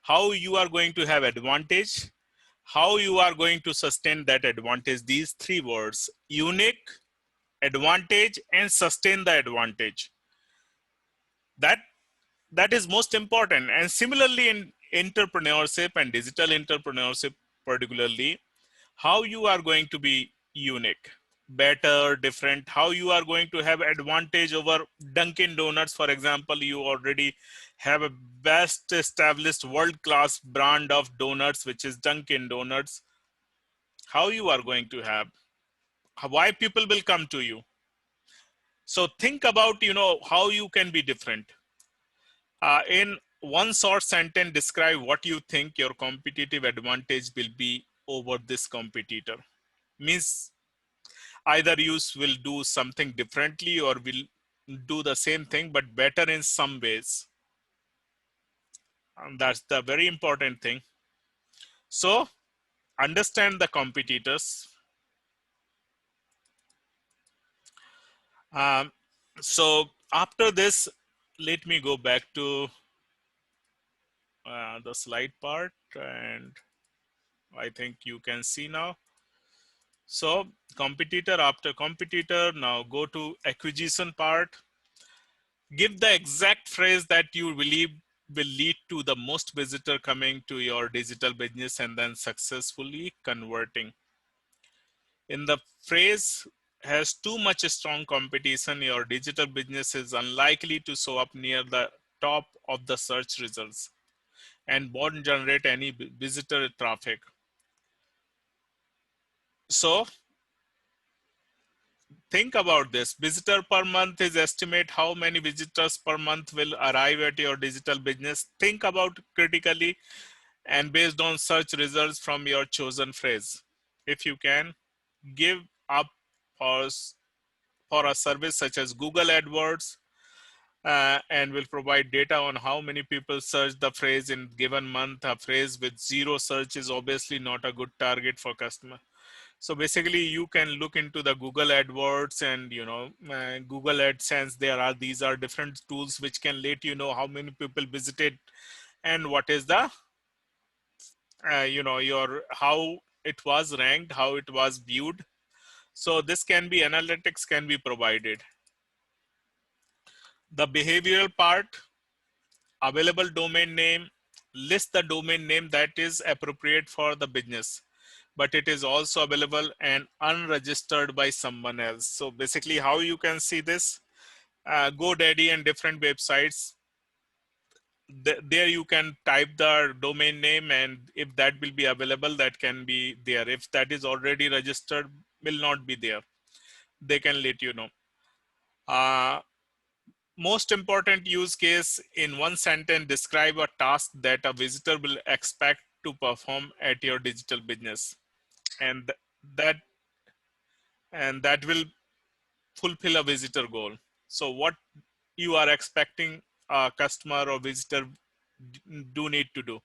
[SPEAKER 1] how you are going to have advantage, how you are going to sustain that advantage. These three words: unique, advantage, and sustain the advantage. That that is most important. And similarly, in entrepreneurship and digital entrepreneurship particularly, how you are going to be unique, better, different, how you are going to have advantage over Dunkin Donuts, for example. You already have a best established world class brand of donuts, which is Dunkin Donuts. How you are going to have, why people will come to you. So think about, how you can be different. In one short sentence, describe what you think your competitive advantage will be over this competitor. Means either you will do something differently or will do the same thing but better in some ways. And that's the very important thing. So understand the competitors. Um, so after this, let me go back to the slide part, and I think you can see now. So competitor, after competitor, now go to acquisition part. Give the exact phrase that you believe will lead to the most visitor coming to your digital business and then successfully converting. In the phrase has too much strong competition, your digital business is unlikely to show up near the top of the search results and won't generate any visitor traffic. So think about this. Visitor per month is estimate how many visitors per month will arrive at your digital business. Think about critically and based on search results from your chosen phrase. If you can, give up for, for a service such as Google AdWords, and will provide data on how many people search the phrase in given month. A phrase with zero search is obviously not a good target for customer. So basically you can look into the Google AdWords and Google AdSense. These are different tools which can let you know how many people visited and what is the your how it was ranked, how it was viewed. So this can be analytics can be provided. The behavioral part, available domain name, list the domain name that is appropriate for the business, but it is also available and unregistered by someone else. So basically how you can see this, GoDaddy and different websites, there you can type the domain name, and if that will be available, that can be there. If that is already registered, will not be there. They can let you know. Uh, Most important use case, in one sentence, describe a task that a visitor will expect to perform at your digital business, and that that will fulfill a visitor goal. So what you are expecting a customer or visitor do need to do.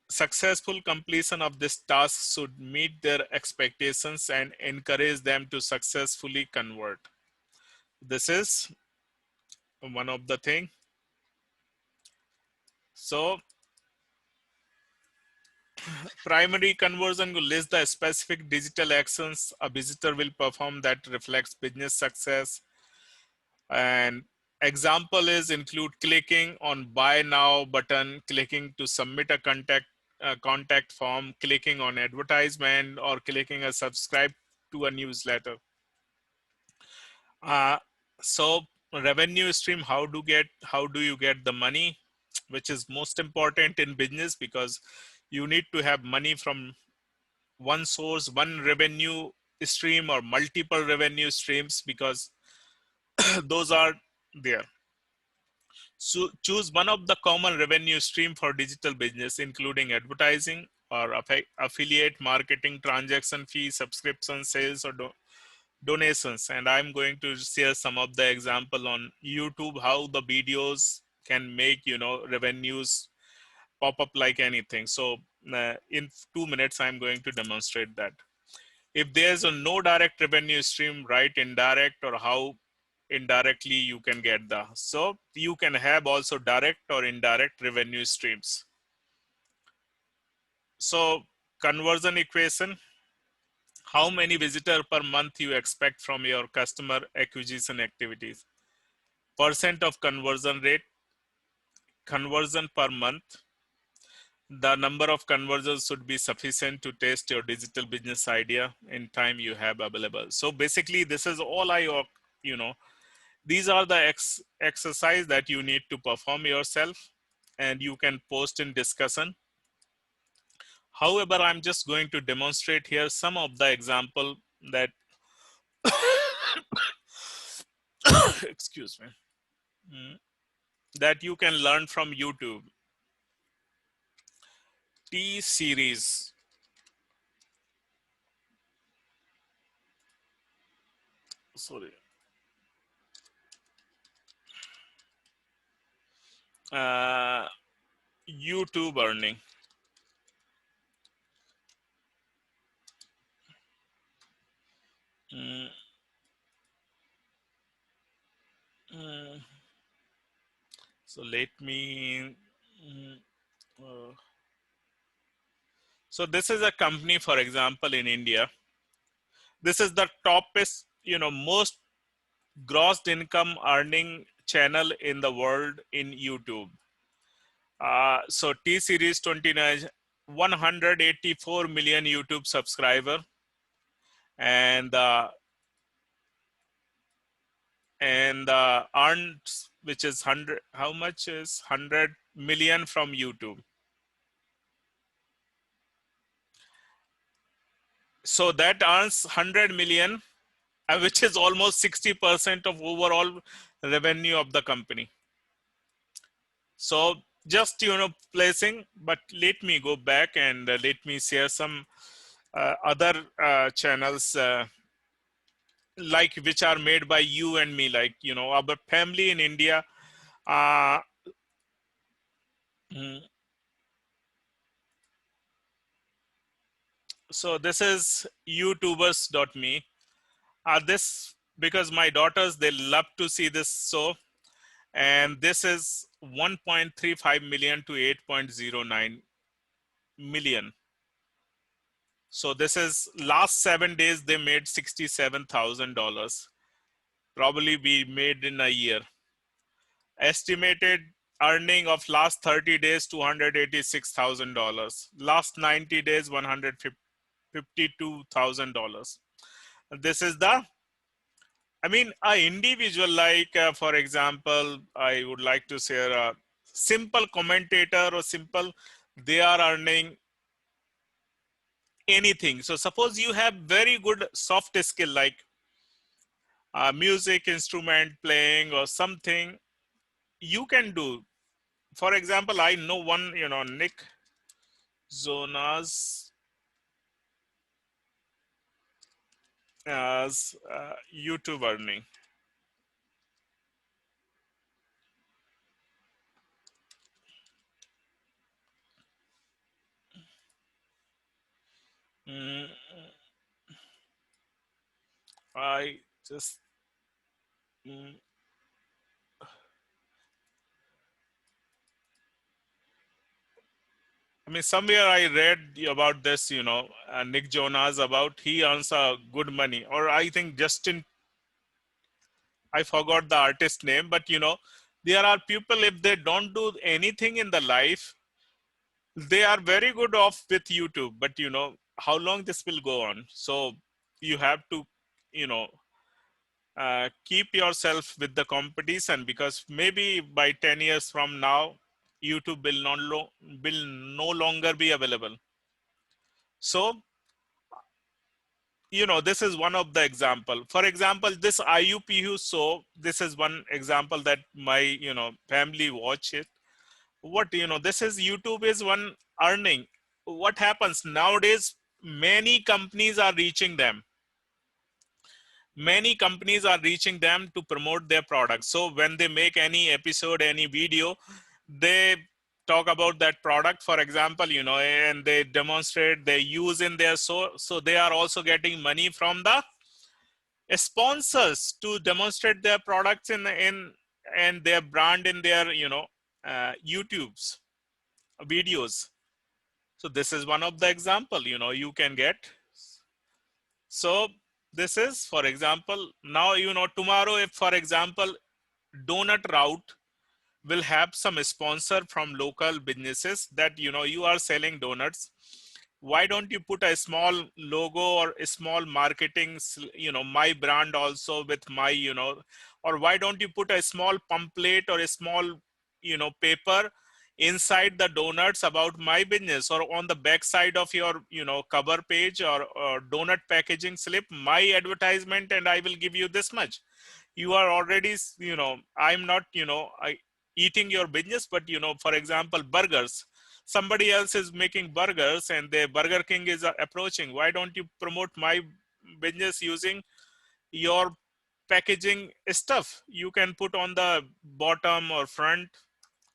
[SPEAKER 1] Successful completion of this task should meet their expectations and encourage them to successfully convert. This is one of the thing. So primary conversion will list the specific digital actions a visitor will perform that reflects business success. And example is include clicking on buy now button, clicking to submit a contact form, clicking on advertisement, or clicking a subscribe to a newsletter. Uh, so revenue stream, how do you get the money, which is most important in business, because you need to have money from one source, one revenue stream or multiple revenue streams, because those are there. So choose one of the common revenue stream for digital business, including advertising or affiliate marketing, transaction fee, subscription sales, or donations. And I'm going to share some of the example on YouTube, how the videos can make, revenues pop up like anything. So in 2 minutes, I'm going to demonstrate that. If there's a no direct revenue stream, write indirect, or how indirectly you can get the. So you can have also direct or indirect revenue streams. So conversion equation, how many visitor per month you expect from your customer acquisition activities. Percent of conversion rate, conversion per month. The number of conversions should be sufficient to test your digital business idea in time you have available. So basically this is all these are the exercise that you need to perform yourself, and you can post in discussion. However, I'm just going to demonstrate here some of the example that excuse me, that you can learn from YouTube. T series. Sorry. Uh, YouTube earning. Mm, mm. So let me. mm, uh, so this is a company, for example, in India. This is the toppest, most gross income earning channel in the world in YouTube. So T series 29, 184 million YouTube subscriber, and earned, which is 100. How much is 100 million from YouTube? So that earns 100 million, which is almost 60% of overall revenue of the company. So just, placing, but let me go back and let me share some other channels like which are made by you and me, like, our family in India. Uh, mm, so this is youtubers.me. This, because my daughters, they love to see this. So, and this is 1.35 million to 8.09 million. So this is last 7 days, they made $67,000. Probably we made in a year. Estimated earning of last 30 days, $286,000. Last 90 days, $152,000. This is the, I mean, an individual, like, for example, I would like to share a simple commentator or simple, they are earning anything. So suppose you have very good soft skill, like music instrument playing or something, you can do. For example, I know one, Nick Zonas as YouTube earning. Mm, I just mm, I mean, somewhere I read about this, Nick Jonas, about he earns a good money, or I think Justin, I forgot the artist name, but there are people, if they don't do anything in the life, they are very good off with YouTube, but how long this will go on? So you have to, you know, keep yourself with the competition, because maybe by 10 years from now, YouTube will no longer be available. So this is one of the example. For example, this IUPU, so this is one example that my family watch it. What this is, YouTube is one earning. What happens nowadays, many companies are reaching them, to promote their products. So when they make any episode, any video, they talk about that product, for example, and they demonstrate, they use in their, so they are also getting money from the sponsors to demonstrate their products in and their brand in their YouTube's videos. So this is one of the example you can get. So this is, for example, now tomorrow, if for example donut route will have some sponsor from local businesses, that you are selling donuts, why don't you put a small logo or a small marketing, my brand also with my, or why don't you put a small pamphlet or a small paper inside the donuts about my business, or on the back side of your cover page, or donut packaging slip, my advertisement, and I will give you this much. You are already, I'm not eating your business, but for example, burgers, somebody else is making burgers and the Burger King is approaching, why don't you promote my business using your packaging stuff? You can put on the bottom or front,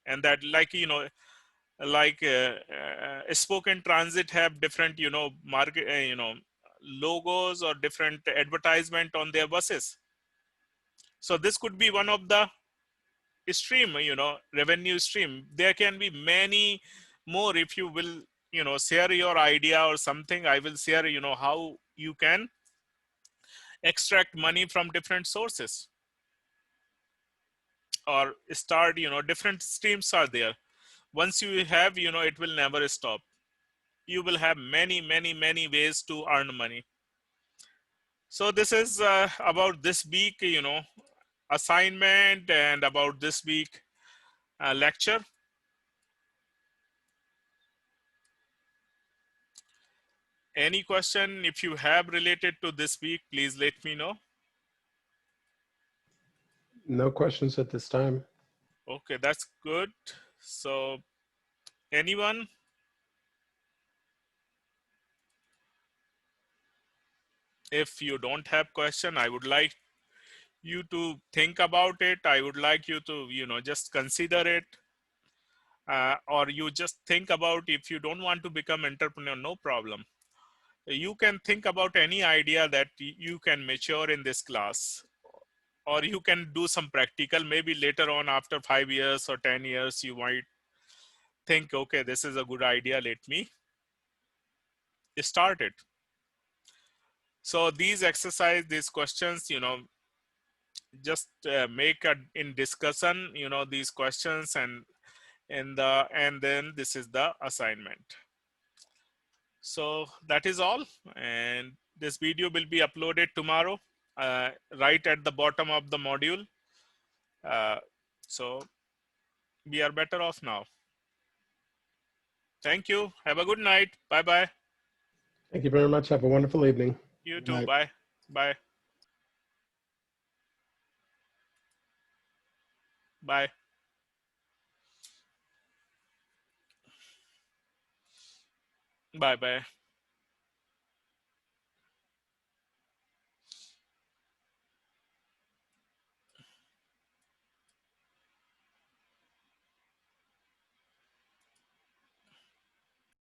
[SPEAKER 1] and that, like like Spoken Transit have different market logos or different advertisement on their buses. So this could be one of the stream, revenue stream. There can be many more. If you will share your idea or something, I will share how you can extract money from different sources, or start different streams are there. Once you have, it will never stop. You will have many ways to earn money. So this is about this week assignment, and about this week lecture. Any question if you have related to this week, please let me know.
[SPEAKER 2] No questions at this time.
[SPEAKER 1] Okay, that's good. So anyone? If you don't have question, I would like you to think about it. I would like you to just consider it, or you just think about, if you don't want to become entrepreneur, no problem. You can think about any idea that you can mature in this class, or you can do some practical. Maybe later on, after 5 years or 10 years, you might think, okay, this is a good idea, let me start it. So these exercise, these questions, just make a in discussion these questions, and then this is the assignment. So that is all, and this video will be uploaded tomorrow, right at the bottom of the module. uh, so we are better off now. Thank you. Have a good night. Bye bye.
[SPEAKER 2] Thank you very much. Have a wonderful evening.
[SPEAKER 1] You
[SPEAKER 2] Good
[SPEAKER 1] too.
[SPEAKER 2] night.
[SPEAKER 1] Bye. Bye. Bye. Bye bye.